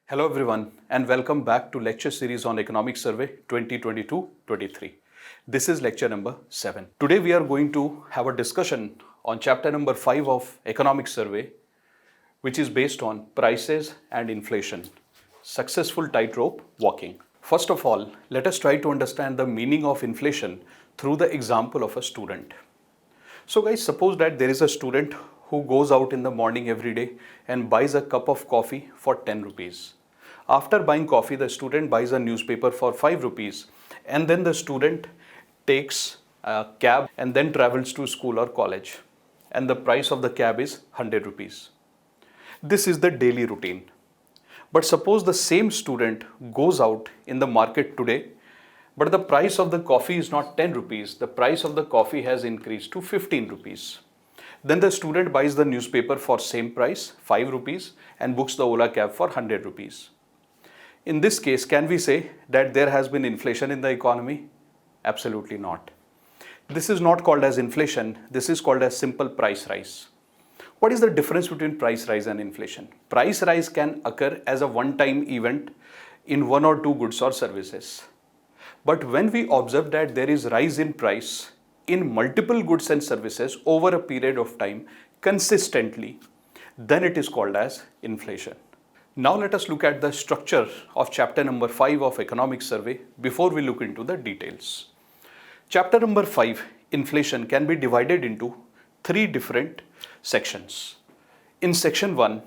Hello everyone and welcome back to lecture series on Economic Survey 2022-23. This is lecture number 7. Today we are going to have a discussion on chapter number 5 of Economic Survey, which is based on prices and inflation, successful tightrope walking. First of all, let us try to understand the meaning of inflation through the example of a student. So guys, suppose that there is a student who goes out in the morning every day and buys a cup of coffee for 10 rupees. After buying coffee, the student buys a newspaper for 5 rupees and then the student takes a cab and then travels to school or college, and the price of the cab is 100 rupees. This is the daily routine. But suppose the same student goes out in the market today, but the price of the coffee is not 10 rupees, the price of the coffee has increased to 15 rupees. Then the student buys the newspaper for same price, 5 rupees, and books the Ola cab for 100 rupees. In this case, can we say that there has been inflation in the economy? Absolutely not. This is not called as inflation, this is called as simple price rise. What is the difference between price rise and inflation? Price rise can occur as a one-time event in one or two goods or services. But when we observe that there is rise in price in multiple goods and services over a period of time consistently, then it is called as inflation. Now let us look at the structure of chapter number 5 of Economic Survey before we look into the details. Chapter number 5, inflation, can be divided into three different sections. In section 1,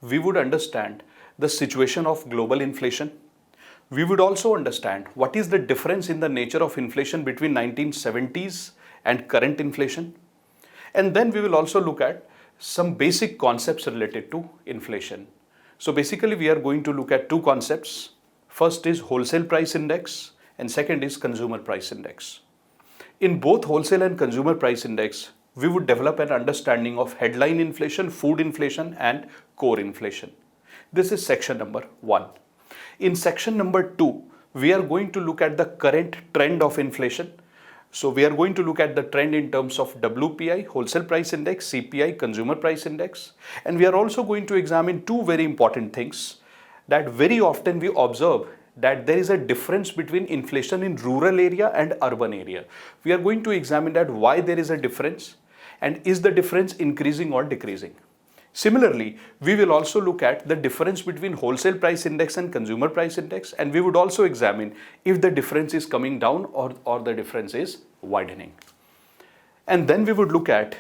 we would understand the situation of global inflation. We would also understand what is the difference in the nature of inflation between 1970s and current inflation. And then we will also look at some basic concepts related to inflation. So basically we are going to look at two concepts. First is wholesale price index and second is consumer price index. In both wholesale and consumer price index, we would develop an understanding of headline inflation, food inflation and core inflation. This is section number 1. In section number 2, we are going to look at the current trend of inflation. So we are going to look at the trend in terms of WPI, wholesale price index, CPI, consumer price index. And we are also going to examine two very important things that very often we observe that there is a difference between inflation in rural area and urban area. We are going to examine that why there is a difference and is the difference increasing or decreasing. Similarly, we will also look at the difference between wholesale price index and consumer price index, and we would also examine if the difference is coming down or the difference is widening. And then we would look at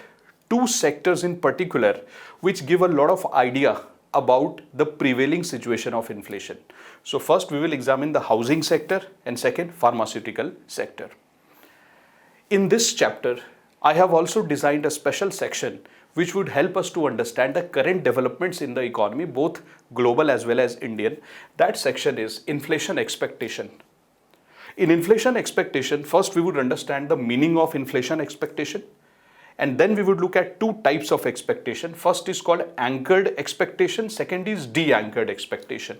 two sectors in particular which give a lot of idea about the prevailing situation of inflation. So first we will examine the housing sector and second pharmaceutical sector. In this chapter, I have also designed a special section which would help us to understand the current developments in the economy, both global as well as Indian. That section is inflation expectation. In inflation expectation, first we would understand the meaning of inflation expectation, and then we would look at two types of expectation. First is called anchored expectation, second is de-anchored expectation.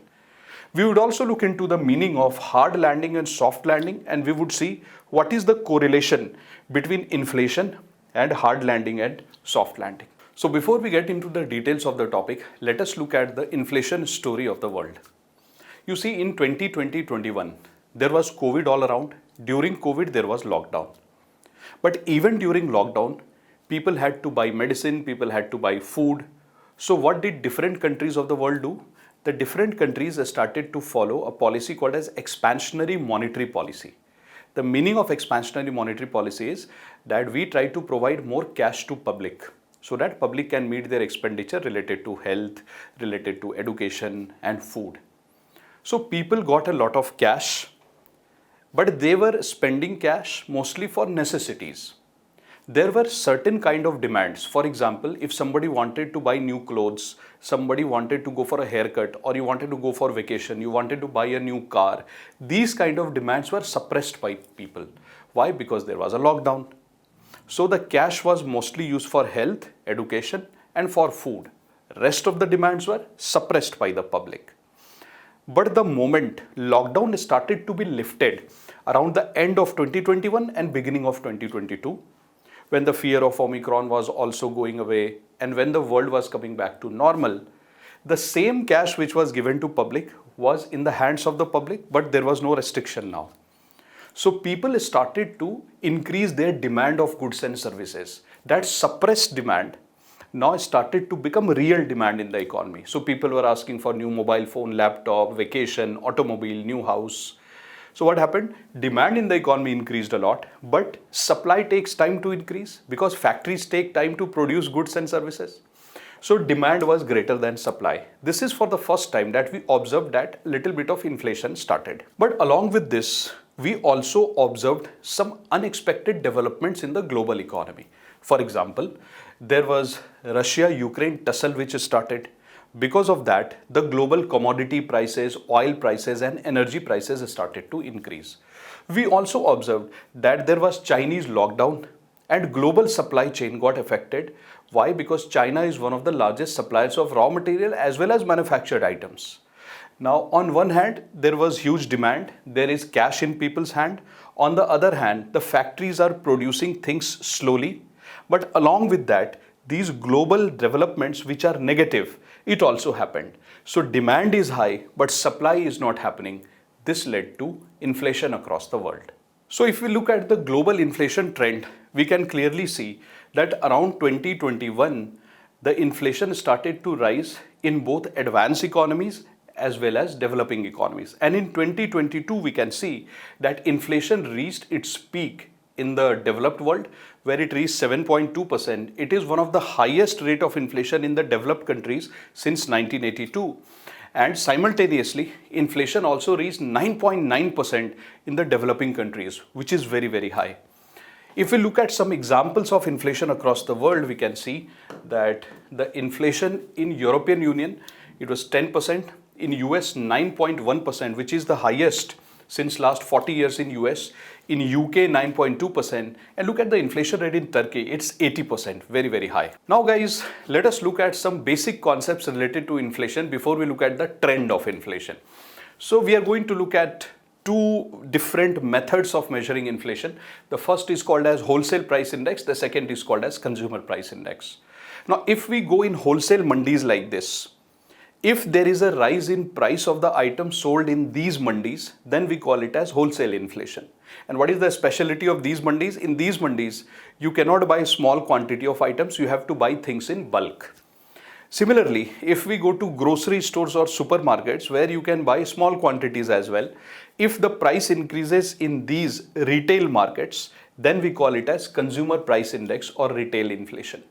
We would also look into the meaning of hard landing and soft landing, and we would see what is the correlation between inflation and hard landing and soft landing. So before we get into the details of the topic, let us look at the inflation story of the world. You see, in 2020-21, there was COVID all around. During COVID, there was lockdown. But even during lockdown, people had to buy medicine, people had to buy food. So what did different countries of the world do? The different countries started to follow a policy called as expansionary monetary policy. The meaning of expansionary monetary policy is that we try to provide more cash to public so that public can meet their expenditure related to health, related to education and food. So people got a lot of cash, but they were spending cash mostly for necessities. There were certain kind of demands. For example, if somebody wanted to buy new clothes, somebody wanted to go for a haircut, or you wanted to go for vacation, you wanted to buy a new car, these kind of demands were suppressed by people. Why? Because there was a lockdown. So the cash was mostly used for health, education and for food. Rest of the demands were suppressed by the public. But the moment lockdown started to be lifted around the end of 2021 and beginning of 2022, when the fear of Omicron was also going away and when the world was coming back to normal, The same cash which was given to public was in the hands of the public, but there was no restriction now. So people started to increase their demand of goods and services. That suppressed demand now started to become real demand in the economy. So people were asking for new mobile phone, laptop, vacation, automobile, new house. So what happened? Demand in the economy increased a lot, but supply takes time to increase because factories take time to produce goods and services. So demand was greater than supply. This is for the first time that we observed that little bit of inflation started. But along with this, we also observed some unexpected developments in the global economy. For example, there was Russia-Ukraine tussle which started. Because of that, the global commodity prices, oil prices and energy prices started to increase. We also observed that there was Chinese lockdown and global supply chain got affected. Why? Because China is one of the largest suppliers of raw material as well as manufactured items. Now, on one hand, there was huge demand. There is cash in people's hand. On the other hand, the factories are producing things slowly. But along with that, these global developments which are negative, it also happened. So demand is high, but supply is not happening. This led to inflation across the world. So if we look at the global inflation trend, we can clearly see that around 2021, the inflation started to rise in both advanced economies as well as developing economies. And in 2022, we can see that inflation reached its peak in the developed world, where it reached 7.2%. It is one of the highest rate of inflation in the developed countries since 1982. And simultaneously, inflation also reached 9.9% in the developing countries, which is very, very high. If we look at some examples of inflation across the world, we can see that the inflation in European Union, it was 10%, in US 9.1%, which is the highest since last 40 years in US, in UK 9.2%, and look at the inflation rate in Turkey, it's 80%, very, very high. Now guys, let us look at some basic concepts related to inflation before we look at the trend of inflation. So we are going to look at two different methods of measuring inflation. The first is called as wholesale price index, the second is called as consumer price index. Now if we go in wholesale mandis like this, if there is a rise in price of the item sold in these mandis, then we call it as wholesale inflation. And what is the specialty of these mandis? In these mandis, you cannot buy small quantity of items, you have to buy things in bulk. Similarly, if we go to grocery stores or supermarkets where you can buy small quantities as well, if the price increases in these retail markets, then we call it as consumer price index or retail inflation.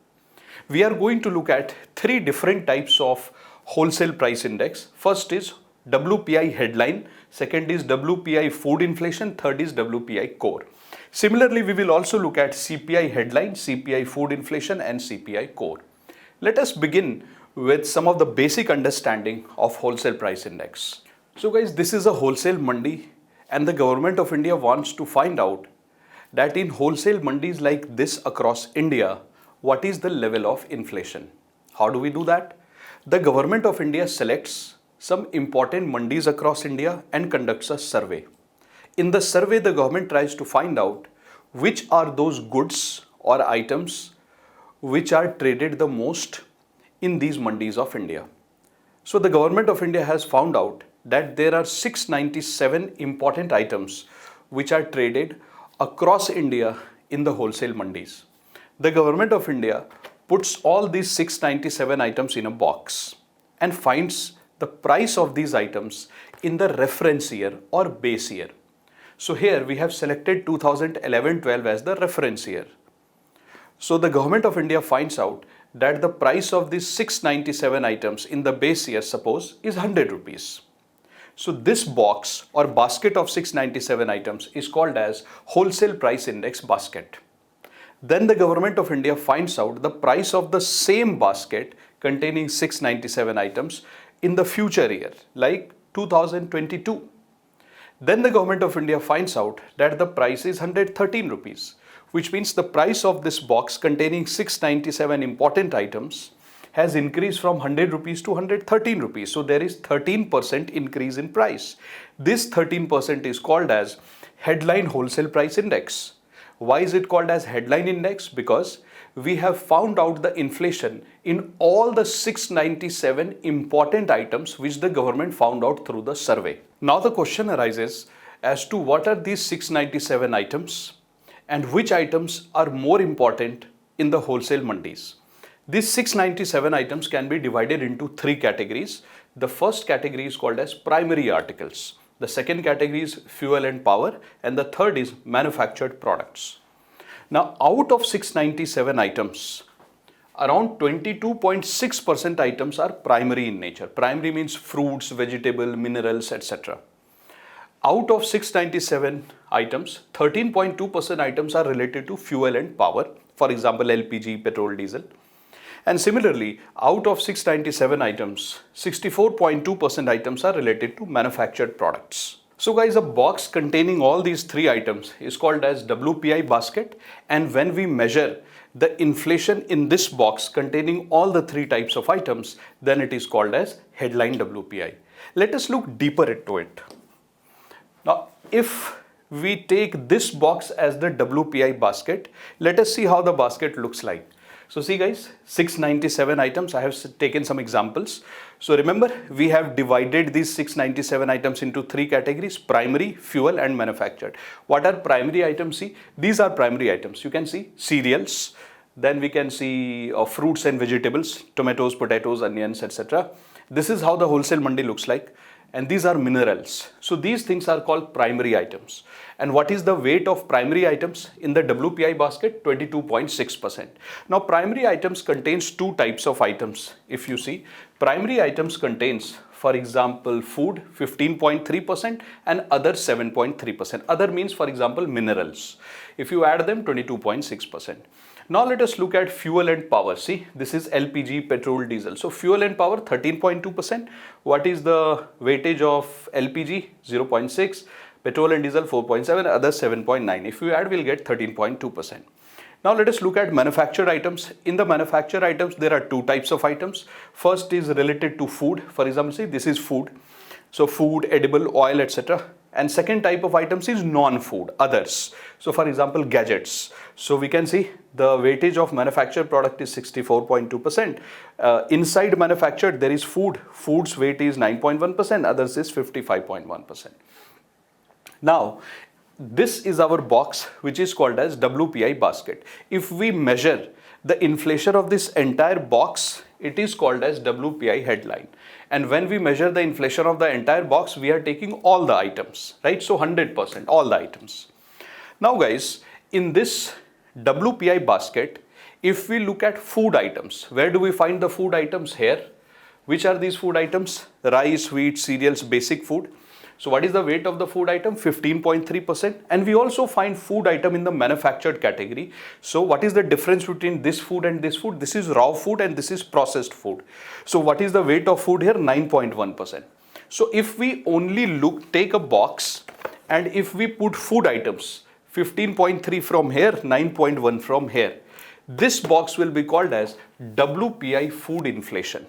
We are going to look at three different types of wholesale price index. First is WPI headline, second is WPI food inflation, third is WPI core. Similarly, we will also look at CPI headline, CPI food inflation and CPI core. Let us begin with some of the basic understanding of wholesale price index. So guys, this is a wholesale mandi and the government of India wants to find out that in wholesale mandis like this across India, what is the level of inflation? How do we do that? The government of India selects some important mandis across India and conducts a survey. In the survey, the government tries to find out which are those goods or items which are traded the most in these mandis of India. So the government of India has found out that there are 697 important items which are traded across India in the wholesale mandis. The government of India puts all these 697 items in a box and finds the price of these items in the reference year or base year. So here we have selected 2011-12 as the reference year. So the government of India finds out that the price of these 697 items in the base year, suppose, is 100 rupees. So this box or basket of 697 items is called as wholesale price index basket. Then the government of India finds out the price of the same basket containing 697 items in the future year, like 2022. Then the government of India finds out that the price is 113 rupees, which means the price of this box containing 697 important items has increased from 100 rupees to 113 rupees. So there is 13% increase in price. This 13% is called as headline wholesale price index. Why is it called as headline index? Because we have found out the inflation in all the 697 important items which the government found out through the survey. Now the question arises as to what are these 697 items and which items are more important in the wholesale mandis. These 697 items can be divided into three categories. The first category is called as primary articles. The second category is fuel and power, and the third is manufactured products. Now, out of 697 items, around 22.6% items are primary in nature. Primary means fruits, vegetable, minerals, etc. Out of 697 items, 13.2% items are related to fuel and power. For example, LPG, petrol, diesel. And similarly, out of 697 items, 64.2% items are related to manufactured products. So guys, a box containing all these three items is called as WPI basket, and when we measure the inflation in this box containing all the three types of items, then it is called as headline WPI. Let us look deeper into it. Now, if we take this box as the WPI basket, let us see how the basket looks like. So see guys, 697 items, I have taken some examples. So remember, we have divided these 697 items into three categories: primary, fuel and manufactured. What are primary items? See, these are primary items. You can see cereals, then we can see fruits and vegetables, tomatoes, potatoes, onions, etc. This is how the wholesale mandi looks like. And these are minerals. So these things are called primary items. And what is the weight of primary items in the WPI basket? 22.6%. Now primary items contains two types of items. If you see, primary items contains, for example, food 15.3% and other 7.3%. Other means, for example, minerals. If you add them, 22.6%. Now let us look at fuel and power. See, this is LPG, petrol, diesel. So fuel and power 13.2%. What is the weightage of LPG? 0.6. Petrol and diesel 4.7, other 7.9. If we add, we'll get 13.2%. Now let us look at manufactured items. In the manufactured items, there are two types of items. First is related to food. For example, see, this is food. So food, edible, oil, etc. And second type of items is non-food, others. So for example, gadgets. So we can see the weightage of manufactured product is 64.2%. Inside manufactured, there is food. Food's weight is 9.1%, others is 55.1%. Now, this is our box which is called as WPI basket. If we measure the inflation of this entire box, it is called as WPI headline. And when we measure the inflation of the entire box, we are taking all the items, right? So 100%, all the items. Now guys, in this WPI basket, if we look at food items, where do we find the food items? Here. Which are these food items? Rice, wheat, cereals, basic food. So what is the weight of the food item? 15.3%. And we also find food item in the manufactured category. So what is the difference between this food and this food? This is raw food and this is processed food. So what is the weight of food here? 9.1%. So if we only take a box and if we put food items, 15.3 from here, 9.1 from here, this box will be called as WPI food inflation.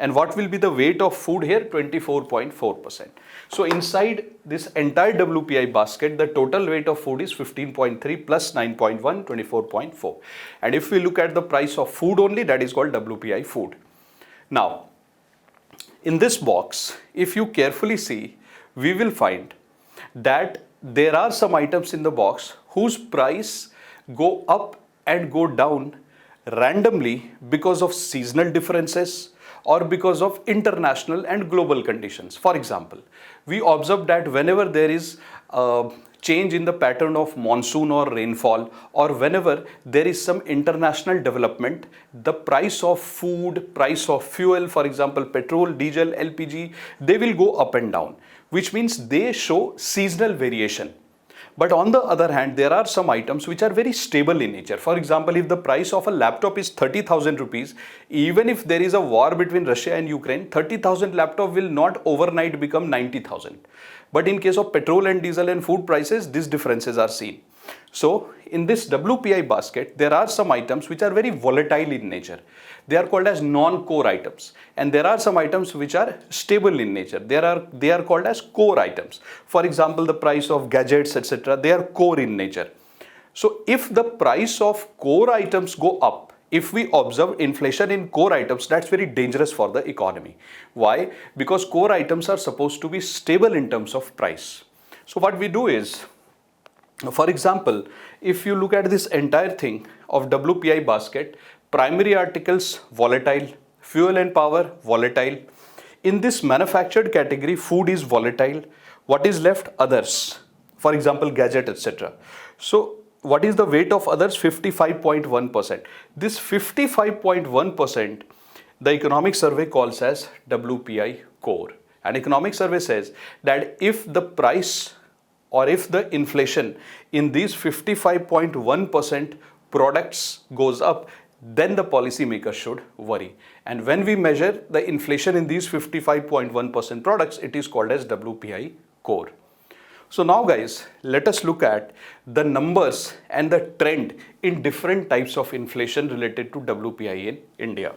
And what will be the weight of food here? 24.4%. So inside this entire WPI basket, the total weight of food is 15.3 plus 9.1, 24.4. And if we look at the price of food only, that is called WPI food. Now, in this box, if you carefully see, we will find that there are some items in the box whose price go up and go down randomly because of seasonal differences, or because of international and global conditions. For example, we observe that whenever there is a change in the pattern of monsoon or rainfall, or whenever there is some international development, the price of food, price of fuel, for example, petrol, diesel, LPG, they will go up and down, which means they show seasonal variation. But on the other hand, there are some items which are very stable in nature. For example, if the price of a laptop is 30,000 rupees, even if there is a war between Russia and Ukraine, 30,000 laptop will not overnight become 90,000. But in case of petrol and diesel and food prices, these differences are seen. So in this WPI basket, there are some items which are very volatile in nature. They are called as non-core items. And there are some items which are stable in nature. They are called as core items. For example, the price of gadgets, etc., they are core in nature. So if the price of core items go up, if we observe inflation in core items, that's very dangerous for the economy. Why? Because core items are supposed to be stable in terms of price. So what we do is, for example, if you look at this entire thing of WPI basket, primary articles volatile, fuel and power volatile. In this manufactured category, food is volatile. What is left? Others. For example, gadget, etc. So what is the weight of others? 55.1%. This 55.1% the economic survey calls as WPI core. And economic survey says that if the price or if the inflation in these 55.1% products goes up, then the policymaker should worry. And when we measure the inflation in these 55.1% products, it is called as WPI core. So now guys, let us look at the numbers and the trend in different types of inflation related to WPI in India.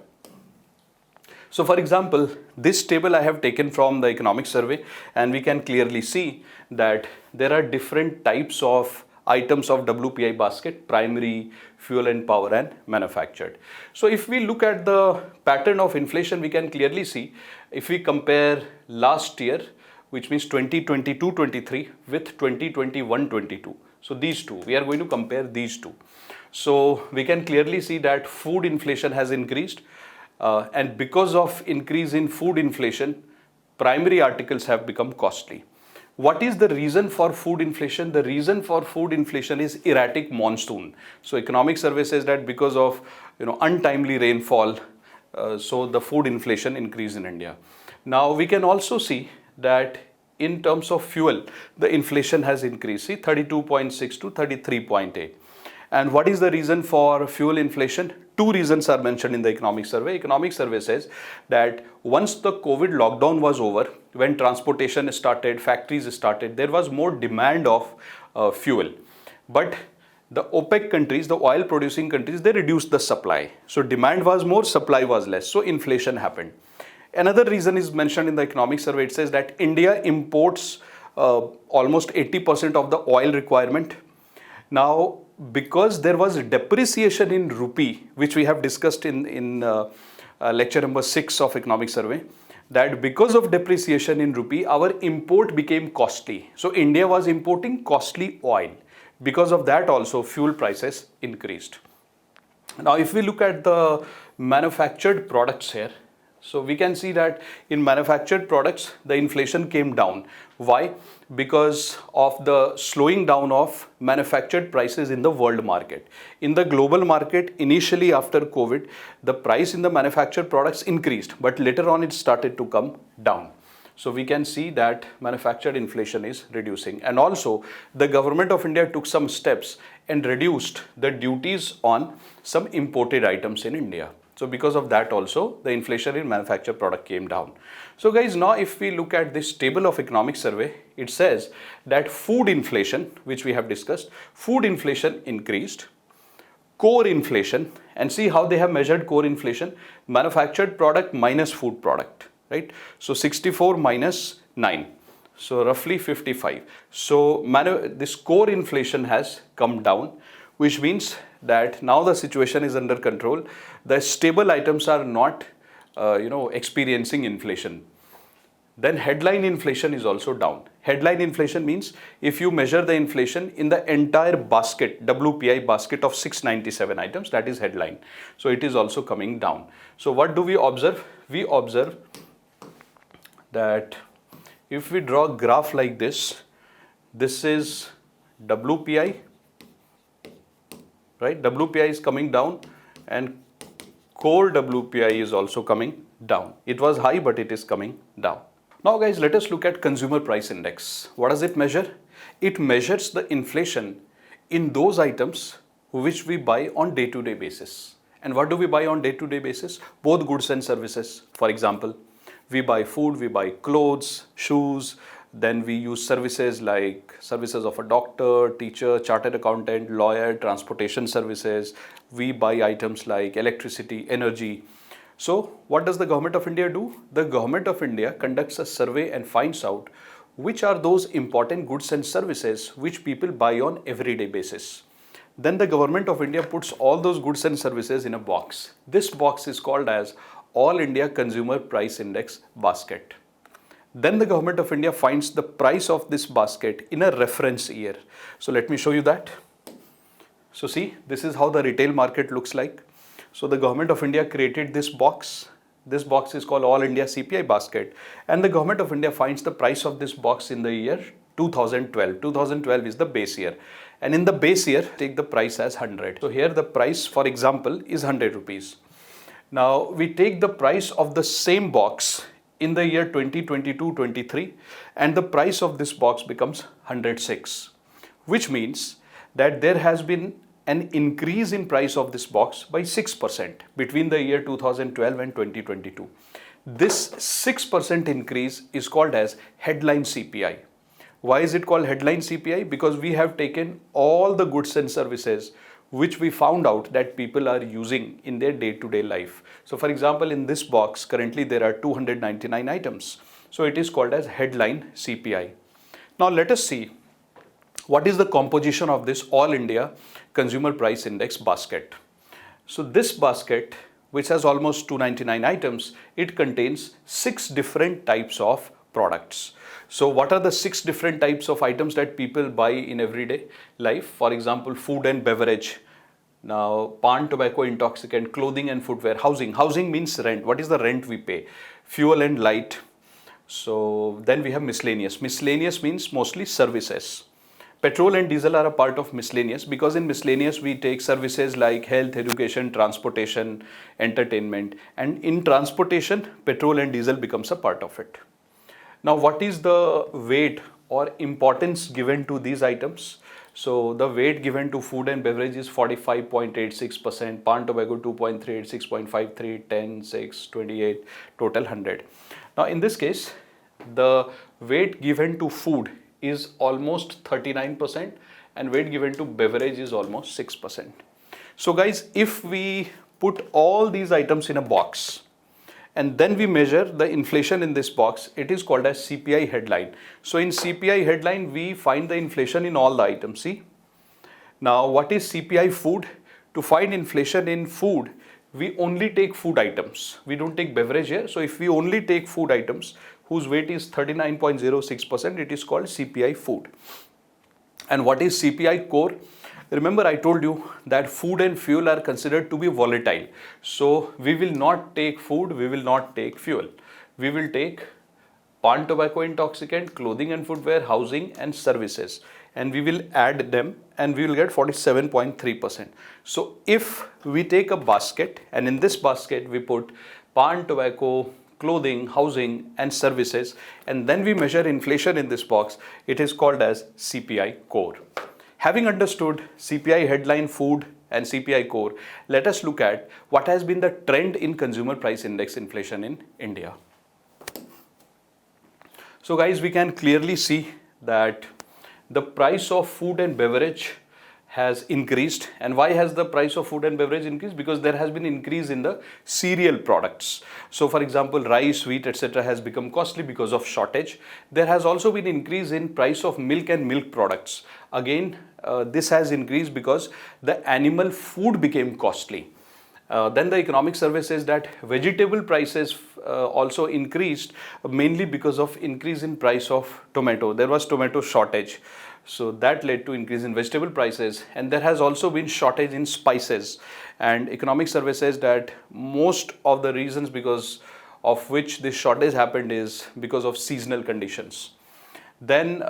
So for example, this table I have taken from the economic survey, and we can clearly see that there are different types of items of WPI basket: primary, fuel and power, and manufactured. So if we look at the pattern of inflation, we can clearly see, if we compare last year, which means 2022-23 with 2021-22. So these two, we are going to compare these two. So we can clearly see that food inflation has increased. And because of increase in food inflation, primary articles have become costly. What is the reason for food inflation? The reason for food inflation is erratic monsoon. So economic survey says that because of untimely rainfall, so the food inflation increased in India. Now we can also see that in terms of fuel, the inflation has increased. See, 32.6 to 33.8. And what is the reason for fuel inflation? Two reasons are mentioned in the economic survey. Economic survey says that once the COVID lockdown was over, when transportation started, factories started, there was more demand of fuel. But the OPEC countries, the oil producing countries, they reduced the supply. So demand was more, supply was less. So inflation happened. Another reason is mentioned in the economic survey. It says that India imports almost 80% of the oil requirement. Now, because there was depreciation in rupee, which we have discussed in lecture number 6 of economic survey, that because of depreciation in rupee, our import became costly. So India was importing costly oil. Because of that also, fuel prices increased. Now, if we look at the manufactured products here, so we can see that in manufactured products, the inflation came down. Why? Because of the slowing down of manufactured prices in the world market. In the global market, initially after COVID, the price in the manufactured products increased, but later on it started to come down. So we can see that manufactured inflation is reducing. And also, the government of India took some steps and reduced the duties on some imported items in India. So because of that also, the inflation in manufactured product came down. So guys, now if we look at this table of economic survey, it says that food inflation, which we have discussed, food inflation increased, core inflation, and see how they have measured core inflation: manufactured product minus food product, right? So 64 minus 9, so roughly 55. So this core inflation has come down, which means that now the situation is under control. The stable items are not experiencing inflation. Then headline inflation is also down. Headline inflation means if you measure the inflation in the entire basket, WPI basket of 697 items, that is headline. So it is also coming down. So what do we observe? We observe that if we draw a graph like this, this is WPI, right? WPI is coming down and core WPI is also coming down. It was high, but it is coming down. Now guys, let us look at consumer price index. What does it measure? It measures the inflation in those items which we buy on day-to-day basis. And what do we buy on day-to-day basis? Both goods and services. For example, we buy food, we buy clothes, shoes, then we use services like services of a doctor, teacher, chartered accountant, lawyer, transportation services. We buy items like electricity, energy. So what does the government of India do? The government of India conducts a survey and finds out which are those important goods and services which people buy on everyday basis. Then the government of India puts all those goods and services in a box. This box is called as All India Consumer Price Index basket. Then the government of India finds the price of this basket in a reference year. So let me show you that. So see, this is how the retail market looks like. So the government of India created this box. This box is called All India CPI basket, and the government of India finds the price of this box in the year 2012. 2012 is the base year, and in the base year take the price as 100. So here the price, for example, is 100 rupees. Now we take the price of the same box in the year 2022-23, and the price of this box becomes 106, which means that there has been an increase in price of this box by 6% between the year 2012 and 2022. This 6% increase is called as headline CPI. Why is it called headline CPI? Because we have taken all the goods and services which we found out that people are using in their day-to-day life. So for example, in this box, currently there are 299 items. So it is called as headline CPI. Now let us see what is the composition of this All India Consumer Price Index basket. So this basket, which has almost 299 items, it contains 6 different types of products. So what are the 6 different types of items that people buy in everyday life? For example, food and beverage. Now, pan, tobacco, intoxicant, clothing and footwear, housing. Housing means rent. What is the rent we pay? Fuel and light. So then we have miscellaneous. Miscellaneous means mostly services. Petrol and diesel are a part of miscellaneous, because in miscellaneous we take services like health, education, transportation, entertainment, and in transportation petrol and diesel becomes a part of it. Now what is the weight or importance given to these items? So the weight given to food and beverage is 45.86%, pan tobacco 2.38, 6.53, 10, 6, 28, total 100. Now in this case, the weight given to food is almost 39% and weight given to beverage is almost 6%. So guys, if we put all these items in a box and then we measure the inflation in this box, it is called as CPI headline. So in CPI headline, we find the inflation in all the items. See, now what is CPI food? To find inflation in food, we only take food items. We don't take beverage here. So if we only take food items whose weight is 39.06%, it is called CPI food. And what is CPI core? Remember, I told you that food and fuel are considered to be volatile. So we will not take food, we will not take fuel. We will take pan, tobacco, intoxicant, clothing and footwear, housing and services. And we will add them and we will get 47.3%. So if we take a basket and in this basket we put pan, tobacco, clothing, housing and services, and then we measure inflation in this box, it is called as CPI core. Having understood CPI headline food and CPI core, let us look at what has been the trend in consumer price index inflation in India. So guys, we can clearly see that the price of food and beverage has increased. And why has the price of food and beverage increased? Because there has been increase in the cereal products. So for example, rice, wheat, etc. has become costly because of shortage. There has also been increase in price of milk and milk products. Again, this has increased because the animal food became costly. Then the economic survey says that vegetable prices also increased mainly because of increase in price of tomato. There was tomato shortage. So that led to increase in vegetable prices, and there has also been shortage in spices. And economic survey says that most of the reasons because of which this shortage happened is because of seasonal conditions. Then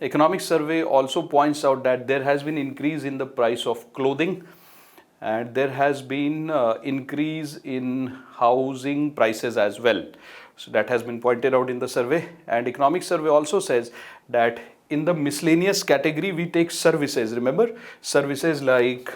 economic survey also points out that there has been increase in the price of clothing, and there has been increase in housing prices as well. So that has been pointed out in the survey. And economic survey also says that in the miscellaneous category we take services. Remember, services like,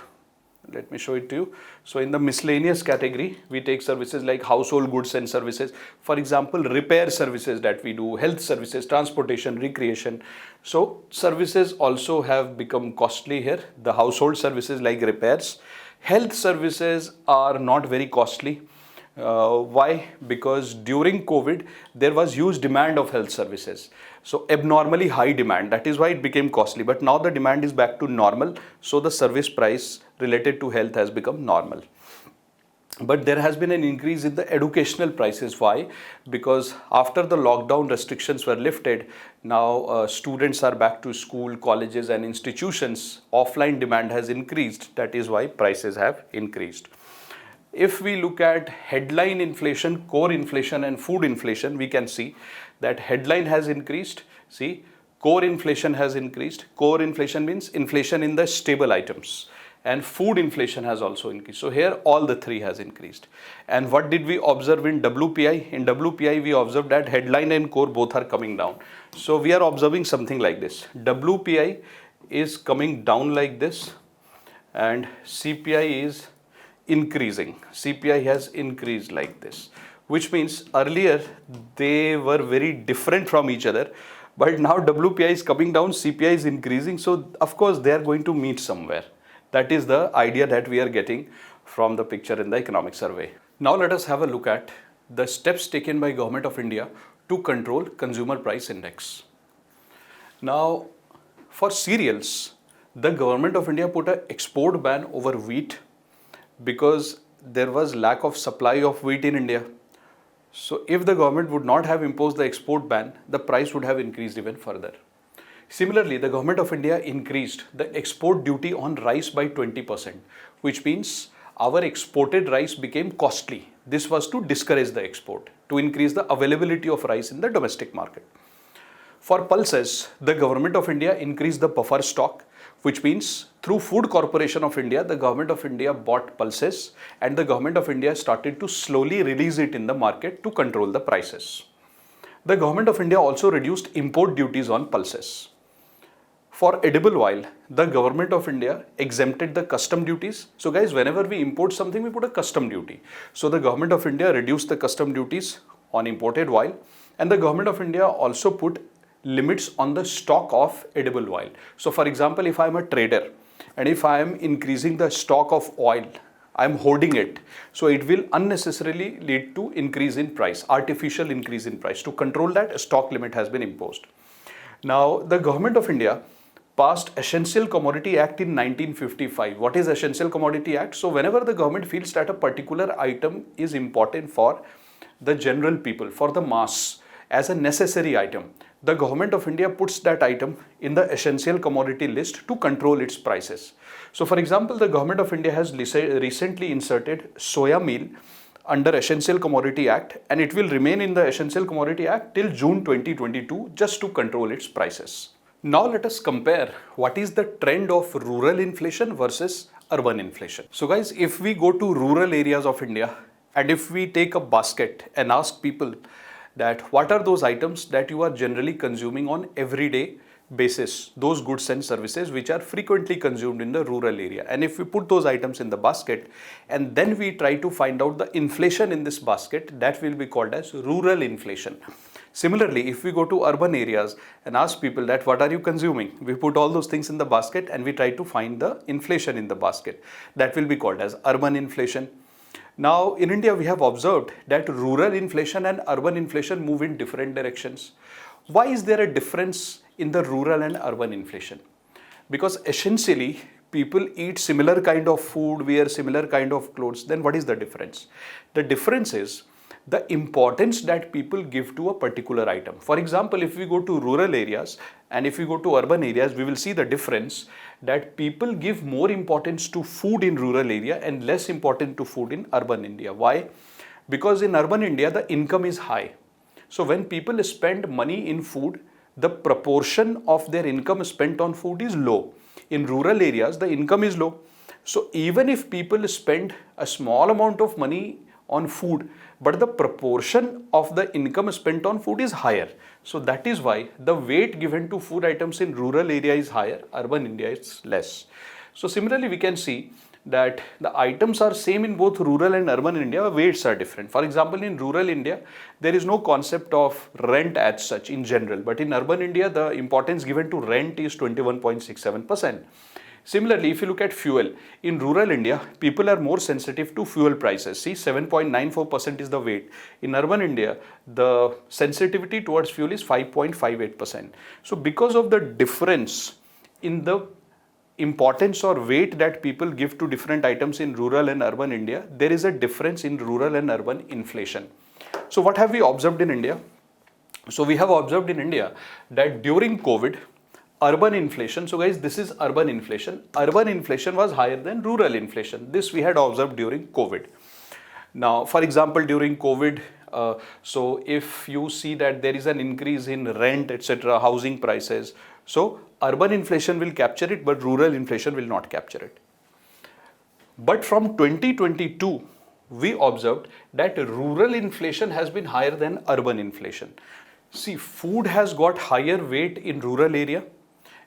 let me show it to you. So in the miscellaneous category we take services like household goods and services. For example, repair services that we do, health services, transportation, recreation. So services also have become costly here. The household services like repairs. Health services are not very costly. Why? Because during COVID, there was huge demand of health services. So abnormally high demand. That is why it became costly. But now the demand is back to normal. So the service price related to health has become normal. But there has been an increase in the educational prices. Why? Because after the lockdown restrictions were lifted, now students are back to school, colleges and institutions. Offline demand has increased. That is why prices have increased. If we look at headline inflation, core inflation and food inflation, we can see that headline has increased. See, core inflation has increased. Core inflation means inflation in the stable items. And food inflation has also increased. So here all the three has increased. And what did we observe in WPI? In WPI we observed that headline and core both are coming down. So we are observing something like this. WPI is coming down like this and CPI is increasing. CPI has increased like this, which means earlier they were very different from each other, but now WPI is coming down, CPI is increasing, so of course they are going to meet somewhere. That is the idea that we are getting from the picture in the economic survey. Now let us have a look at the steps taken by Government of India to control consumer price index. Now for cereals, the Government of India put an export ban over wheat because there was lack of supply of wheat in India. So if the government would not have imposed the export ban, the price would have increased even further. Similarly, the Government of India increased the export duty on rice by 20%, which means our exported rice became costly. This was to discourage the export, to increase the availability of rice in the domestic market. For pulses, the Government of India increased the buffer stock, which means through Food Corporation of India, the Government of India bought pulses and the Government of India started to slowly release it in the market to control the prices. The Government of India also reduced import duties on pulses. For edible oil, the Government of India exempted the custom duties. So guys, whenever we import something, we put a custom duty. So the Government of India reduced the custom duties on imported oil, and the Government of India also put limits on the stock of edible oil. So for example, if I am a trader and if I am increasing the stock of oil, I am hoarding it. So it will unnecessarily lead to increase in price, artificial increase in price. To control that, a stock limit has been imposed. Now the Government of India passed Essential Commodity Act in 1955. What is Essential Commodity Act? So whenever the government feels that a particular item is important for the general people, for the mass, as a necessary item, the Government of India puts that item in the essential commodity list to control its prices. So for example, the Government of India has recently inserted soya meal under Essential Commodity Act, and it will remain in the Essential Commodity Act till June 2022 just to control its prices. Now let us compare what is the trend of rural inflation versus urban inflation. So guys, if we go to rural areas of India and if we take a basket and ask people that what are those items that you are generally consuming on everyday basis, those goods and services which are frequently consumed in the rural area, and if we put those items in the basket and then we try to find out the inflation in this basket, that will be called as rural inflation. Similarly, if we go to urban areas and ask people that what are you consuming, we put all those things in the basket and we try to find the inflation in the basket, that will be called as urban inflation. Now in India we have observed that rural inflation and urban inflation move in different directions. Why is there a difference in the rural and urban inflation? Because essentially people eat similar kind of food, wear similar kind of clothes. Then what is the difference? The difference is the importance that people give to a particular item. For example, if we go to rural areas and if we go to urban areas, we will see the difference that people give more importance to food in rural area and less important to food in urban India. Why? Because in urban India, the income is high. So when people spend money in food, the proportion of their income spent on food is low. In rural areas, the income is low. So even if people spend a small amount of money on food, but the proportion of the income spent on food is higher. So that is why the weight given to food items in rural area is higher, urban India is less. So similarly, we can see that the items are same in both rural and urban India, weights are different. For example, in rural India, there is no concept of rent as such in general, but in urban India, the importance given to rent is 21.67%. Similarly, if you look at fuel, in rural India, people are more sensitive to fuel prices. See, 7.94% is the weight. In urban India, the sensitivity towards fuel is 5.58%. So because of the difference in the importance or weight that people give to different items in rural and urban India, there is a difference in rural and urban inflation. So what have we observed in India? So we have observed in India that during COVID, urban inflation, so guys, this is urban inflation was higher than rural inflation. This we had observed during COVID. Now, for example, during COVID, so if you see that there is an increase in rent, etc., housing prices, so urban inflation will capture it, but rural inflation will not capture it. But from 2022, we observed that rural inflation has been higher than urban inflation. See, food has got higher weight in rural area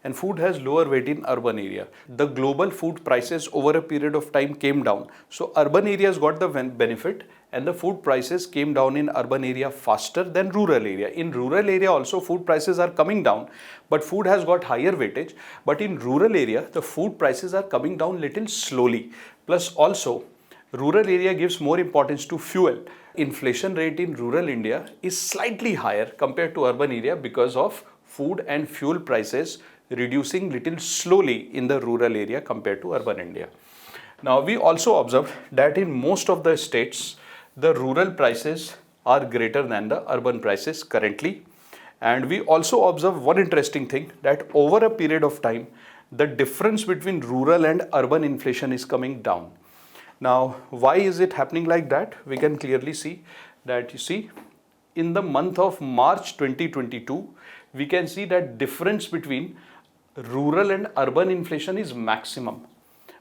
and food has lower weight in urban area. The global food prices over a period of time came down. So urban areas got the benefit and the food prices came down in urban area faster than rural area. In rural area also food prices are coming down, but food has got higher weightage. But in rural area, the food prices are coming down little slowly. Plus also, rural area gives more importance to fuel. Inflation rate in rural India is slightly higher compared to urban area because of food and fuel prices reducing little slowly in the rural area compared to urban India. Now we also observed that in most of the states, the rural prices are greater than the urban prices currently. And we also observe one interesting thing, that over a period of time, the difference between rural and urban inflation is coming down. Now, why is it happening like that? We can clearly see that, you see, in the month of March 2022, we can see that difference between rural and urban inflation is maximum.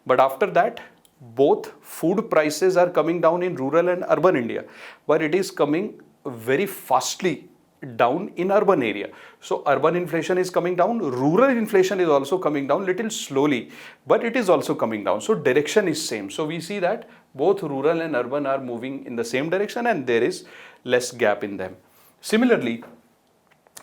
But after that, both food prices are coming down in rural and urban India, but it is coming very fastly down in urban area. So urban inflation is coming down, rural inflation is also coming down little slowly, but it is also coming down. So direction is same. So we see that both rural and urban are moving in the same direction and there is less gap in them. Similarly,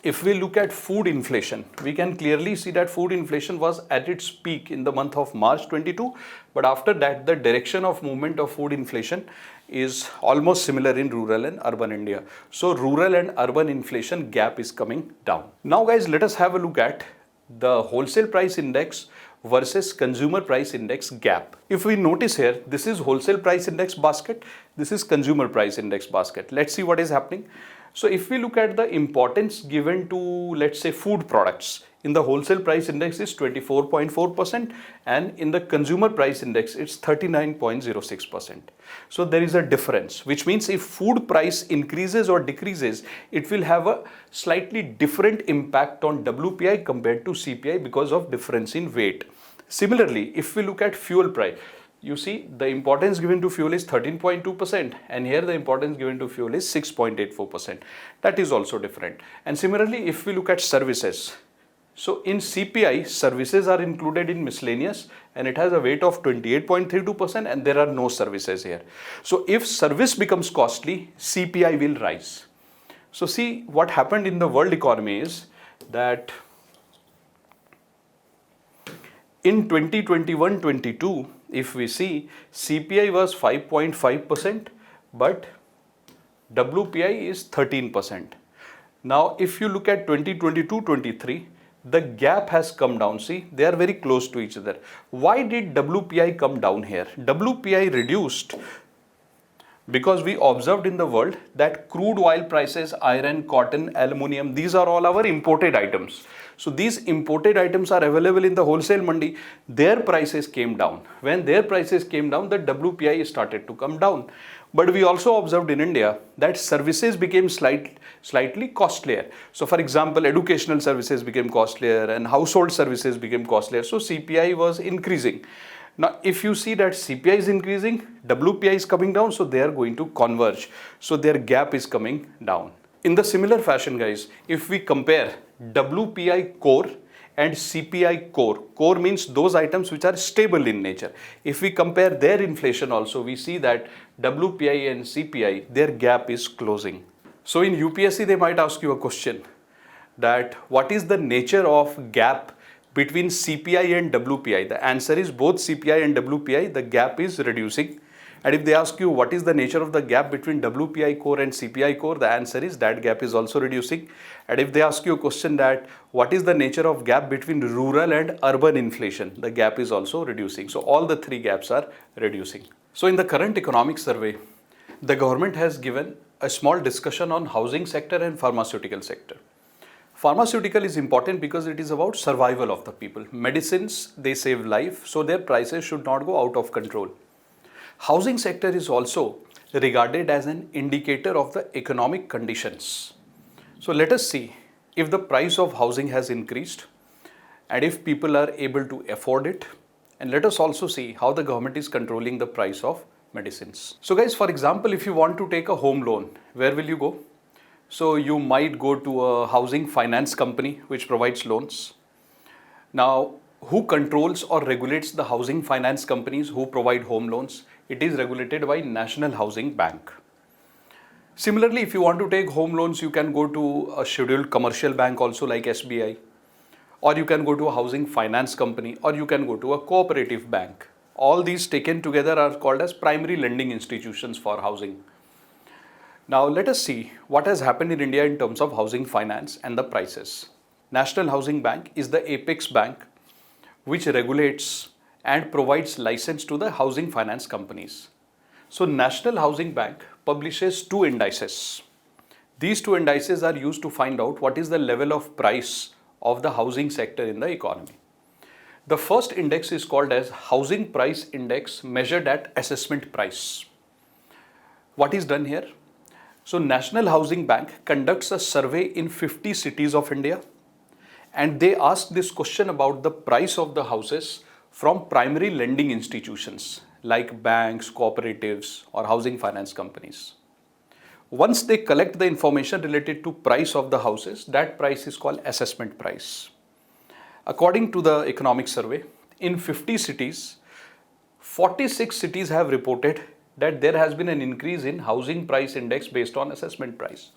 if we look at food inflation, we can clearly see that food inflation was at its peak in the month of March 22, but after that the direction of movement of food inflation is almost similar in rural and urban India. So rural and urban inflation gap is coming down. Now guys, let us have a look at the wholesale price index versus consumer price index gap. If we notice here, this is wholesale price index basket, this is consumer price index basket. Let's see what is happening. So if we look at the importance given to, let's say, food products, in the wholesale price index is 24.4% and in the consumer price index it's 39.06%. So there is a difference, which means if food price increases or decreases, it will have a slightly different impact on WPI compared to CPI because of difference in weight. Similarly, if we look at fuel price, you see the importance given to fuel is 13.2% and here the importance given to fuel is 6.84%. That is also different. And similarly, if we look at services, so in CPI, services are included in miscellaneous and it has a weight of 28.32% and there are no services here. So if service becomes costly, CPI will rise. So see what happened in the world economy is that in 2021-22, if we see, CPI was 5.5%, but WPI is 13%. Now, if you look at 2022-23, the gap has come down. See, they are very close to each other. Why did WPI come down here? WPI reduced because we observed in the world that crude oil prices, iron, cotton, aluminium, these are all our imported items. So these imported items are available in the wholesale mandi. Their prices came down. When their prices came down, the WPI started to come down. But we also observed in India that services became slightly costlier. So for example, educational services became costlier and household services became costlier. So CPI was increasing. Now, if you see that CPI is increasing, WPI is coming down, so they are going to converge. So their gap is coming down. In the similar fashion, guys, if we compare WPI core and CPI core, core means those items which are stable in nature. If we compare their inflation also, we see that WPI and CPI, their gap is closing. So in UPSC, they might ask you a question that what is the nature of gap between CPI and WPI? The answer is both CPI and WPI, the gap is reducing. And if they ask you what is the nature of the gap between WPI core and CPI core, the answer is that gap is also reducing. And if they ask you a question that what is the nature of gap between rural and urban inflation, the gap is also reducing. So all the three gaps are reducing. So in the current economic survey, the government has given a small discussion on housing sector and pharmaceutical sector. Pharmaceutical is important because it is about survival of the people. Medicines, they save life, so their prices should not go out of control. Housing sector is also regarded as an indicator of the economic conditions. So let us see if the price of housing has increased and if people are able to afford it. And let us also see how the government is controlling the price of medicines. So guys, for example, if you want to take a home loan, where will you go? So you might go to a housing finance company which provides loans. Now, who controls or regulates the housing finance companies who provide home loans? It is regulated by National Housing Bank. Similarly, if you want to take home loans, you can go to a scheduled commercial bank also like SBI, or you can go to a housing finance company, or you can go to a cooperative bank. All these taken together are called as primary lending institutions for housing. Now let us see what has happened in India in terms of housing finance and the prices. National Housing Bank is the apex bank which regulates and provides license to the housing finance companies. So National Housing Bank publishes two indices. These two indices are used to find out what is the level of price of the housing sector in the economy. The first index is called as Housing Price Index measured at assessment price. What is done here? So National Housing Bank conducts a survey in 50 cities of India, and they ask this question about the price of the houses from primary lending institutions like banks, cooperatives, or housing finance companies. Once they collect the information related to price of the houses, that price is called assessment price. According to the economic survey, in 50 cities, 46 cities have reported that there has been an increase in housing price index based on assessment price.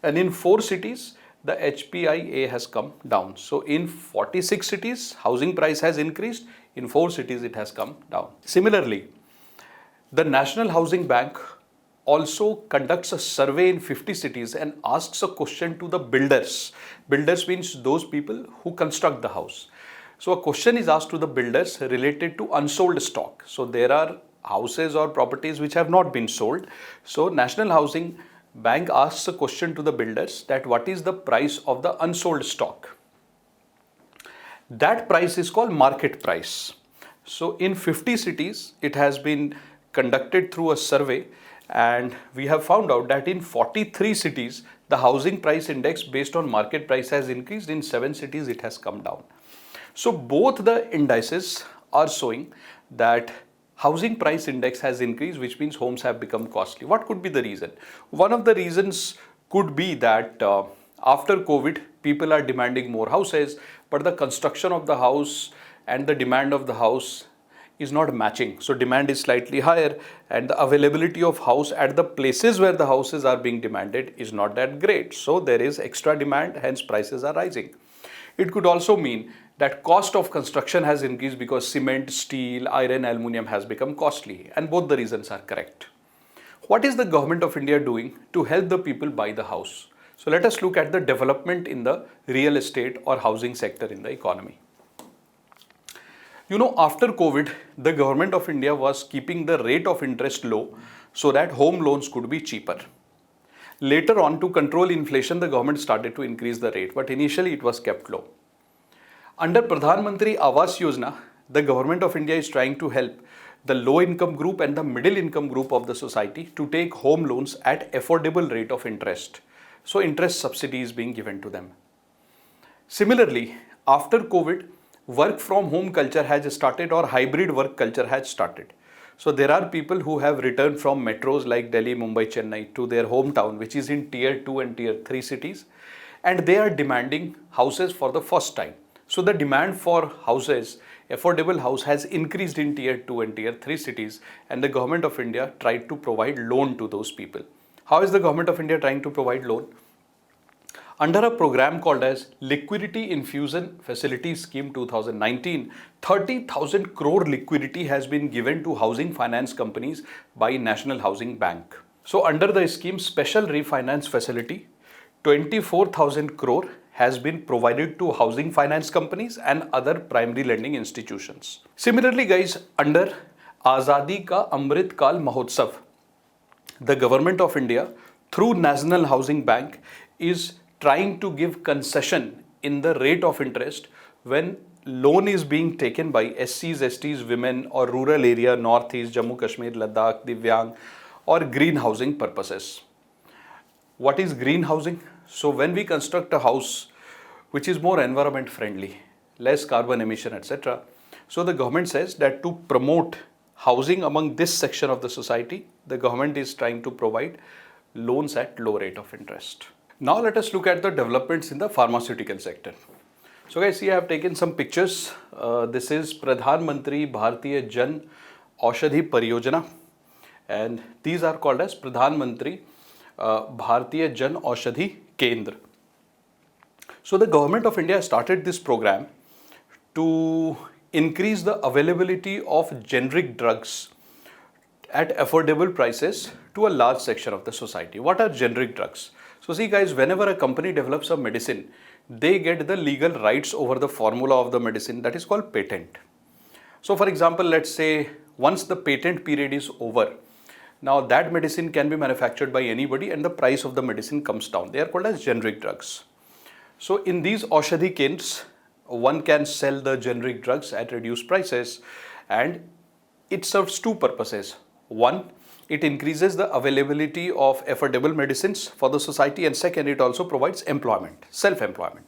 And in 4 cities, the HPIA has come down. So in 46 cities, housing price has increased. In 4 cities, it has come down. Similarly, the National Housing Bank also conducts a survey in 50 cities and asks a question to the builders. Builders means those people who construct the house. So a question is asked to the builders related to unsold stock. So there are houses or properties which have not been sold. So National Housing Bank asks a question to the builders that what is the price of the unsold stock. That price is called market price. So in 50 cities, it has been conducted through a survey, and we have found out that in 43 cities, the housing price index based on market price has increased. In 7 cities, it has come down. So both the indices are showing that housing price index has increased, which means homes have become costly. What could be the reason? One of the reasons could be that after COVID, people are demanding more houses, but the construction of the house and the demand of the house is not matching. So demand is slightly higher, and the availability of house at the places where the houses are being demanded is not that great. So there is extra demand, hence prices are rising. It could also mean that cost of construction has increased because cement, steel, iron, aluminum has become costly, and both the reasons are correct. What is the government of India doing to help the people buy the house? So let us look at the development in the real estate or housing sector in the economy. You know, after COVID, the government of India was keeping the rate of interest low so that home loans could be cheaper. Later on, to control inflation, the government started to increase the rate, but initially it was kept low. Under Pradhan Mantri Awas Yojana, the government of India is trying to help the low income group and the middle income group of the society to take home loans at affordable rate of interest. So interest subsidy is being given to them. Similarly, after COVID, work from home culture has started, or hybrid work culture has started. So there are people who have returned from metros like Delhi, Mumbai, Chennai to their hometown, which is in tier 2 and tier 3 cities, and they are demanding houses for the first time. So the demand for houses, affordable house, has increased in tier 2 and tier 3 cities, and the government of India tried to provide loan to those people. How is the government of India trying to provide loan? Under a program called as Liquidity Infusion Facility Scheme 2019, 30,000 crore liquidity has been given to housing finance companies by National Housing Bank. So under the scheme Special Refinance Facility, 24,000 crore has been provided to housing finance companies and other primary lending institutions. Similarly guys, under Azadi Ka Amrit Kal Mahotsav, the government of India through National Housing Bank is trying to give concession in the rate of interest when loan is being taken by SCs, STs, women or rural area, Northeast, Jammu Kashmir, Ladakh, Divyang or green housing purposes. What is green housing? So when we construct a house which is more environment friendly, less carbon emission, etc. So the government says that to promote housing among this section of the society, the government is trying to provide loans at low rate of interest. Now let us look at the developments in the pharmaceutical sector. So guys, see, I have taken some pictures. This is Pradhan Mantri Bharatiya Jan Aushadhi Pariyojana, and these are called as Pradhan Mantri Bharatiya Jan Aushadhi Kendra. So the government of India started this program to increase the availability of generic drugs at affordable prices to a large section of the society. What are generic drugs? So see guys, whenever a company develops a medicine, they get the legal rights over the formula of the medicine, that is called patent. So for example, let's say once the patent period is over, now that medicine can be manufactured by anybody and the price of the medicine comes down. They are called as generic drugs. So in these Aushadhi Kendras, one can sell the generic drugs at reduced prices, and it serves two purposes. One, it increases the availability of affordable medicines for the society, and second, it also provides employment, self-employment.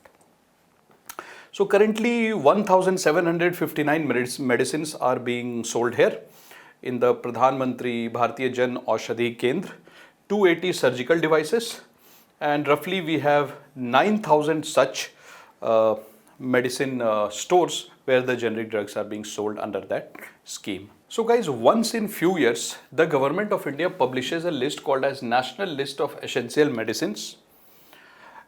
So currently 1,759 medicines are being sold here in the Pradhan Mantri Bharatiya Jan Aushadhi Kendra, 280 surgical devices, and roughly we have 9,000 such medicine stores where the generic drugs are being sold under that scheme. So guys, once in few years, the government of India publishes a list called as National List of Essential Medicines.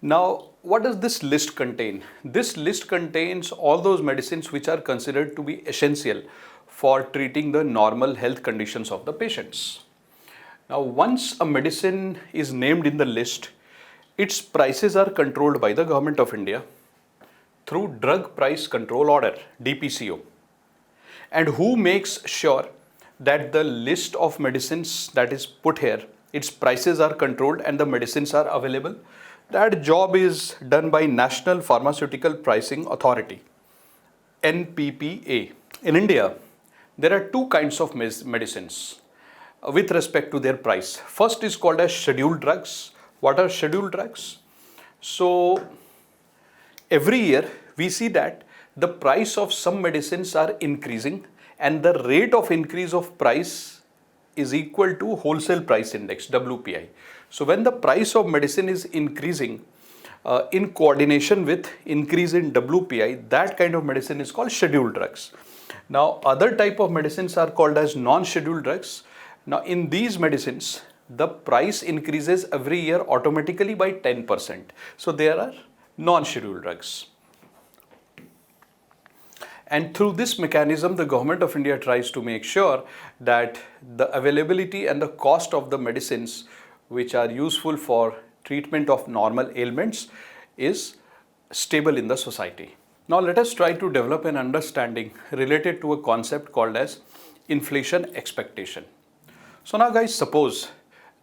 Now, what does this list contain? This list contains all those medicines which are considered to be essential for treating the normal health conditions of the patients. Now, once a medicine is named in the list, its prices are controlled by the government of India through Drug Price Control Order, DPCO. And who makes sure that the list of medicines that is put here, its prices are controlled and the medicines are available? That job is done by National Pharmaceutical Pricing Authority, NPPA. In India, there are two kinds of medicines with respect to their price. First is called as scheduled drugs. What are scheduled drugs? So every year we see that the price of some medicines are increasing, and the rate of increase of price is equal to wholesale price index, WPI. So when the price of medicine is increasing in coordination with increase in WPI, that kind of medicine is called scheduled drugs. Now other type of medicines are called as non-scheduled drugs. Now in these medicines, the price increases every year automatically by 10%. So there are non-scheduled drugs. And through this mechanism, the government of India tries to make sure that the availability and the cost of the medicines which are useful for treatment of normal ailments is stable in the society. Now let us try to develop an understanding related to a concept called as inflation expectation. So now guys, suppose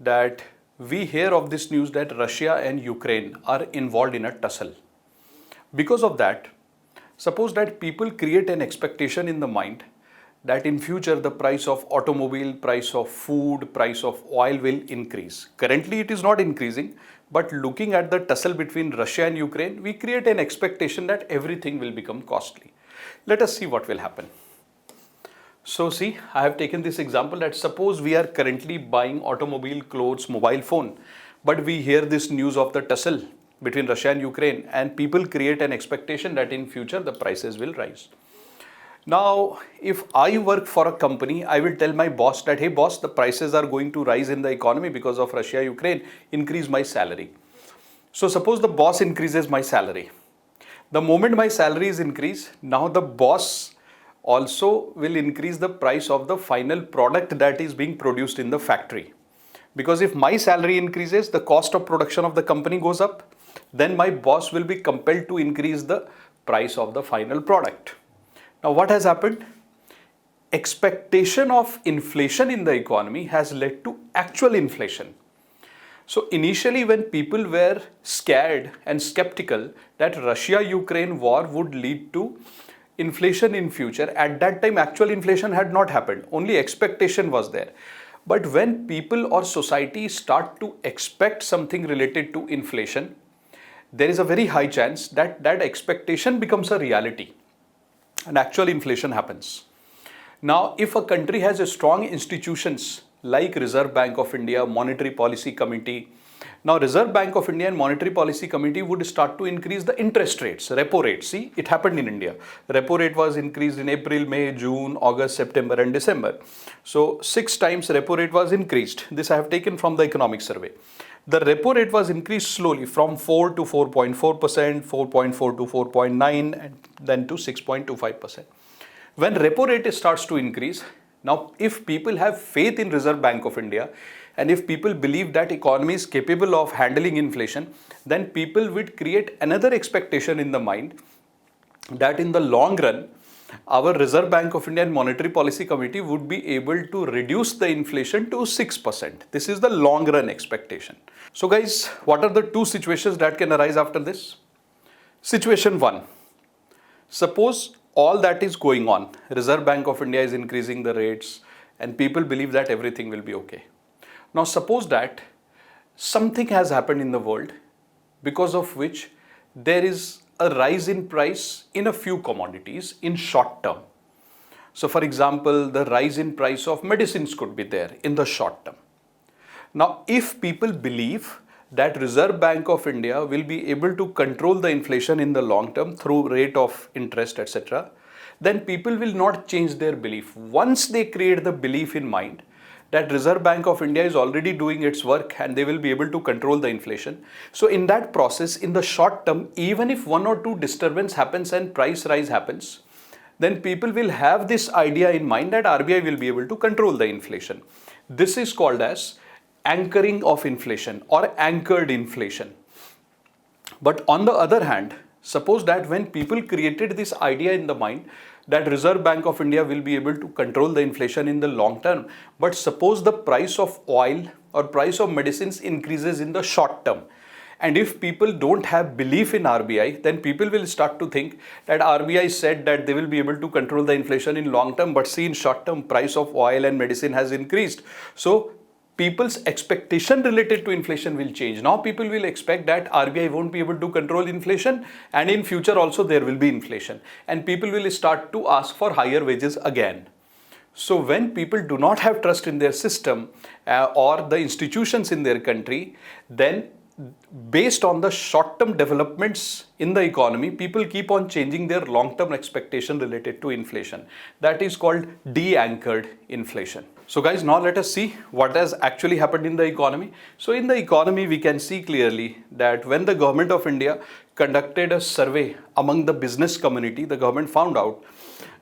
that we hear of this news that Russia and Ukraine are involved in a tussle. Because of that, suppose that people create an expectation in the mind that in future the price of automobile, price of food, price of oil will increase. Currently it is not increasing, but looking at the tussle between Russia and Ukraine, we create an expectation that everything will become costly. Let us see what will happen. So see, I have taken this example that suppose we are currently buying automobile, clothes, mobile phone, but we hear this news of the tussle between Russia and Ukraine, and people create an expectation that in future the prices will rise. Now, if I work for a company, I will tell my boss that, hey boss, the prices are going to rise in the economy because of Russia, Ukraine, increase my salary. So suppose the boss increases my salary. The moment my salary is increased, now the boss also will increase the price of the final product that is being produced in the factory. Because if my salary increases, the cost of production of the company goes up, then my boss will be compelled to increase the price of the final product. Now what has happened? Expectation of inflation in the economy has led to actual inflation. So initially when people were scared and skeptical that Russia-Ukraine war would lead to inflation in future, at that time actual inflation had not happened, only expectation was there. But when people or society start to expect something related to inflation, there is a very high chance that that expectation becomes a reality and actual inflation happens. Now, if a country has a strong institutions like Reserve Bank of India, Monetary Policy Committee, now Reserve Bank of India and Monetary Policy Committee would start to increase the interest rates, repo rate. See, it happened in India. Repo rate was increased in April, May, June, August, September and December. So 6 times repo rate was increased. This I have taken from the economic survey. The repo rate was increased slowly from 4 to 4.4%, 4.4 to 4.9 and then to 6.25%. When repo rate starts to increase, now if people have faith in Reserve Bank of India and if people believe that economy is capable of handling inflation, then people would create another expectation in the mind that in the long run, our Reserve Bank of India and Monetary Policy Committee would be able to reduce the inflation to 6%. This is the long run expectation. So guys, what are the two situations that can arise after this? Situation 1. Suppose all that is going on, Reserve Bank of India is increasing the rates and people believe that everything will be okay. Now suppose that something has happened in the world because of which there is a rise in price in a few commodities in short term. So for example, the rise in price of medicines could be there in the short term. Now if people believe that Reserve Bank of India will be able to control the inflation in the long term through rate of interest, etc., then people will not change their belief. Once they create the belief in mind that Reserve Bank of India is already doing its work and they will be able to control the inflation. So in that process, in the short term, even if 1 or 2 disturbance happens and price rise happens, then people will have this idea in mind that RBI will be able to control the inflation. This is called as anchoring of inflation or anchored inflation. But on the other hand, suppose that when people created this idea in the mind that Reserve Bank of India will be able to control the inflation in the long term, but suppose the price of oil or price of medicines increases in the short term, and if people don't have belief in RBI, then people will start to think that RBI said that they will be able to control the inflation in long term, but see in short term price of oil and medicine has increased. So people's expectation related to inflation will change. Now people will expect that RBI won't be able to control inflation and in future also there will be inflation and people will start to ask for higher wages again. So when people do not have trust in their system or the institutions in their country, then based on the short-term developments in the economy, people keep on changing their long-term expectation related to inflation. That is called de-anchored inflation. So guys, now let us see what has actually happened in the economy. So in the economy, we can see clearly that when the government of India conducted a survey among the business community, the government found out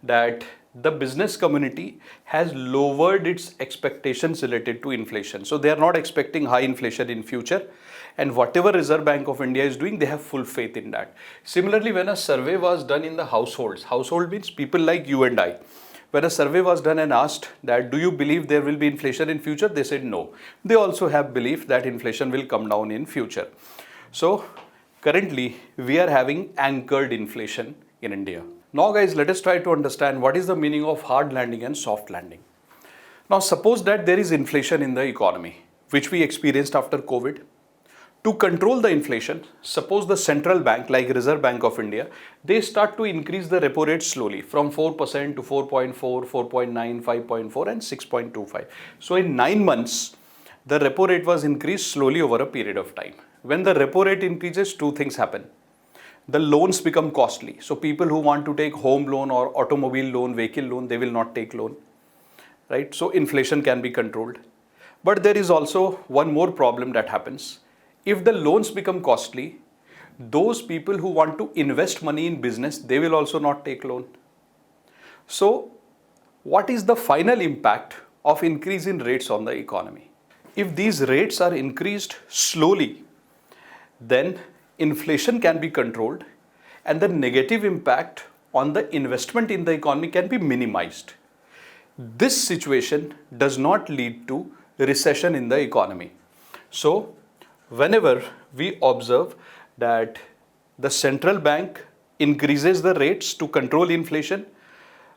that the business community has lowered its expectations related to inflation. So they are not expecting high inflation in future. And whatever Reserve Bank of India is doing, they have full faith in that. Similarly, when a survey was done in the households, household means people like you and I. When a survey was done and asked that, do you believe there will be inflation in future? They said no. They also have belief that inflation will come down in future. So currently, we are having anchored inflation in India. Now guys, let us try to understand what is the meaning of hard landing and soft landing. Now suppose that there is inflation in the economy, which we experienced after COVID. To control the inflation, suppose the central bank like Reserve Bank of India, they start to increase the repo rate slowly from 4% to 4.4, 4.9, 5.4 and 6.25. So in 9 months, the repo rate was increased slowly over a period of time. When the repo rate increases, 2 things happen. The loans become costly. So people who want to take home loan or automobile loan, vehicle loan, they will not take loan, right? So inflation can be controlled. But there is also one more problem that happens. If the loans become costly, those people who want to invest money in business, they will also not take loan. So what is the final impact of increase in rates on the economy? If these rates are increased slowly, then inflation can be controlled and the negative impact on the investment in the economy can be minimized. This situation does not lead to recession in the economy. So, whenever we observe that the central bank increases the rates to control inflation,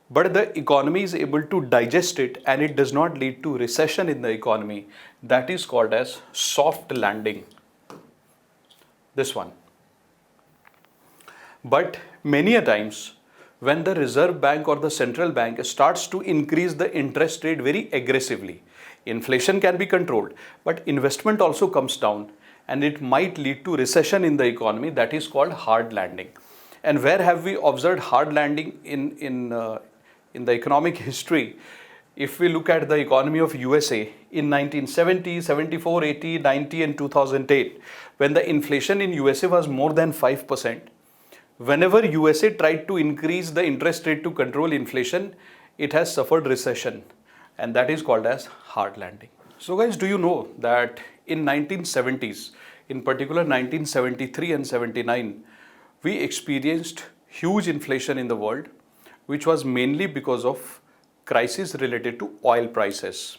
but the economy is able to digest it and it does not lead to recession in the economy, that is called as soft landing. This one. But many a times, when the Reserve Bank or the central bank starts to increase the interest rate very aggressively, inflation can be controlled, but investment also comes down and it might lead to recession in the economy. That is called hard landing. And where have we observed hard landing in the economic history? If we look at the economy of USA in 1970, 74, 80, 90 and 2008, when the inflation in USA was more than 5%, whenever USA tried to increase the interest rate to control inflation, it has suffered recession, and that is called as hard landing. So guys, do you know that in 1970s, in particular 1973 and 79, we experienced huge inflation in the world, which was mainly because of crisis related to oil prices.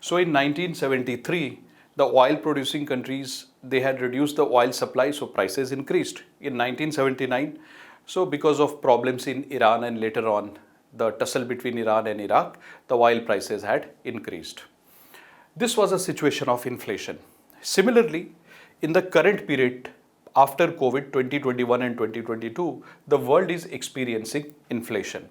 So in 1973, the oil producing countries, they had reduced the oil supply, so prices increased. In 1979, so because of problems in Iran and later on the tussle between Iran and Iraq, the oil prices had increased. This was a situation of inflation. Similarly, in the current period after COVID 2021 and 2022, the world is experiencing inflation.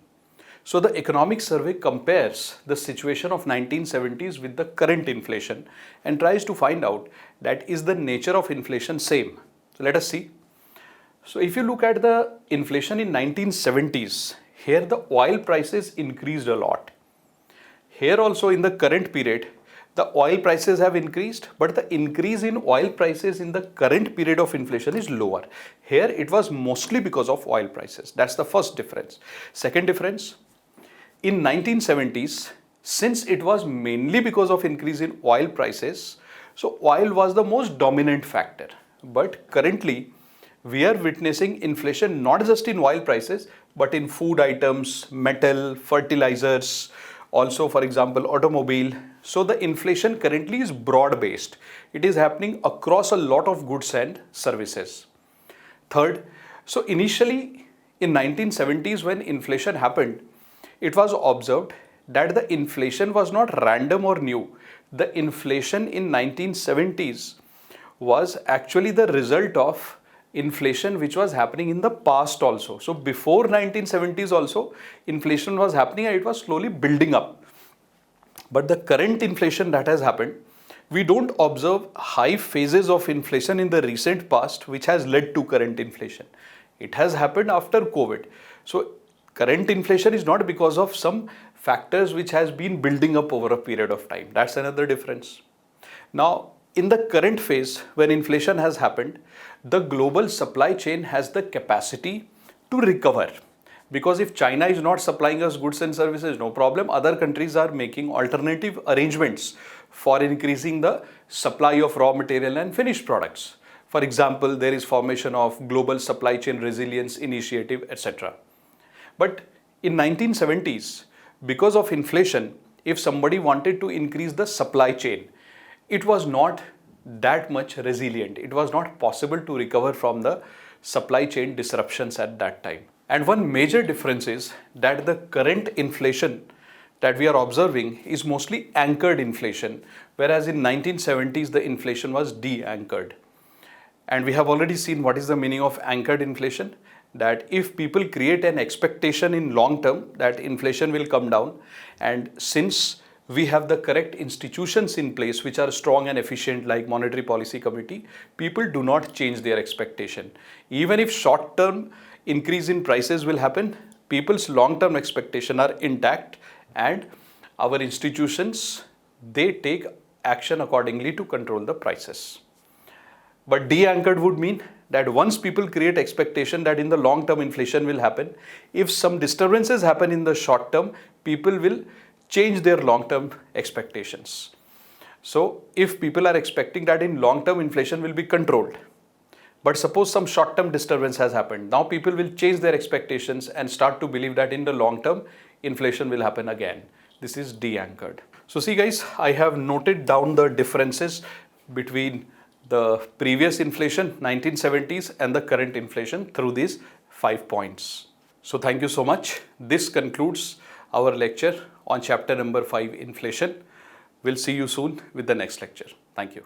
So the economic survey compares the situation of 1970s with the current inflation and tries to find out that is the nature of inflation same. So let us see. So if you look at the inflation in 1970s, here the oil prices increased a lot. Here also in the current period, the oil prices have increased, but the increase in oil prices in the current period of inflation is lower. Here it was mostly because of oil prices. That's the first difference. Second difference, in 1970s, since it was mainly because of increase in oil prices, so oil was the most dominant factor. But currently, we are witnessing inflation not just in oil prices, but in food items, metal, fertilizers, also for example, automobile. So the inflation currently is broad-based. It is happening across a lot of goods and services. Third, so initially in 1970s when inflation happened, it was observed that the inflation was not random or new. The inflation in 1970s was actually the result of inflation which was happening in the past also. So before 1970s also, inflation was happening and it was slowly building up. But the current inflation that has happened, we don't observe high phases of inflation in the recent past which has led to current inflation. It has happened after COVID. So current inflation is not because of some factors which has been building up over a period of time. That's another difference. Now, in the current phase, when inflation has happened, the global supply chain has the capacity to recover. Because if China is not supplying us goods and services, no problem. Other countries are making alternative arrangements for increasing the supply of raw material and finished products. For example, there is formation of Global Supply Chain Resilience Initiative, etc. But in 1970s, because of inflation, if somebody wanted to increase the supply chain, it was not that much resilient. It was not possible to recover from the supply chain disruptions at that time. And one major difference is that the current inflation that we are observing is mostly anchored inflation, whereas in 1970s the inflation was de-anchored. And we have already seen what is the meaning of anchored inflation, that if people create an expectation in long term that inflation will come down, and since we have the correct institutions in place which are strong and efficient like Monetary Policy Committee, people do not change their expectation. Even if short term increase in prices will happen, people's long term expectation are intact and our institutions, they take action accordingly to control the prices. But de-anchored would mean that once people create expectation that in the long term inflation will happen, if some disturbances happen in the short term, people will change their long term expectations. So if people are expecting that in long term inflation will be controlled, but suppose some short term disturbance has happened, now people will change their expectations and start to believe that in the long term inflation will happen again. This is de-anchored. So see guys, I have noted down the differences between the previous inflation 1970s and the current inflation through these 5 points. So thank you so much. This concludes our lecture on chapter number 5, inflation. We'll see you soon with the next lecture. Thank you.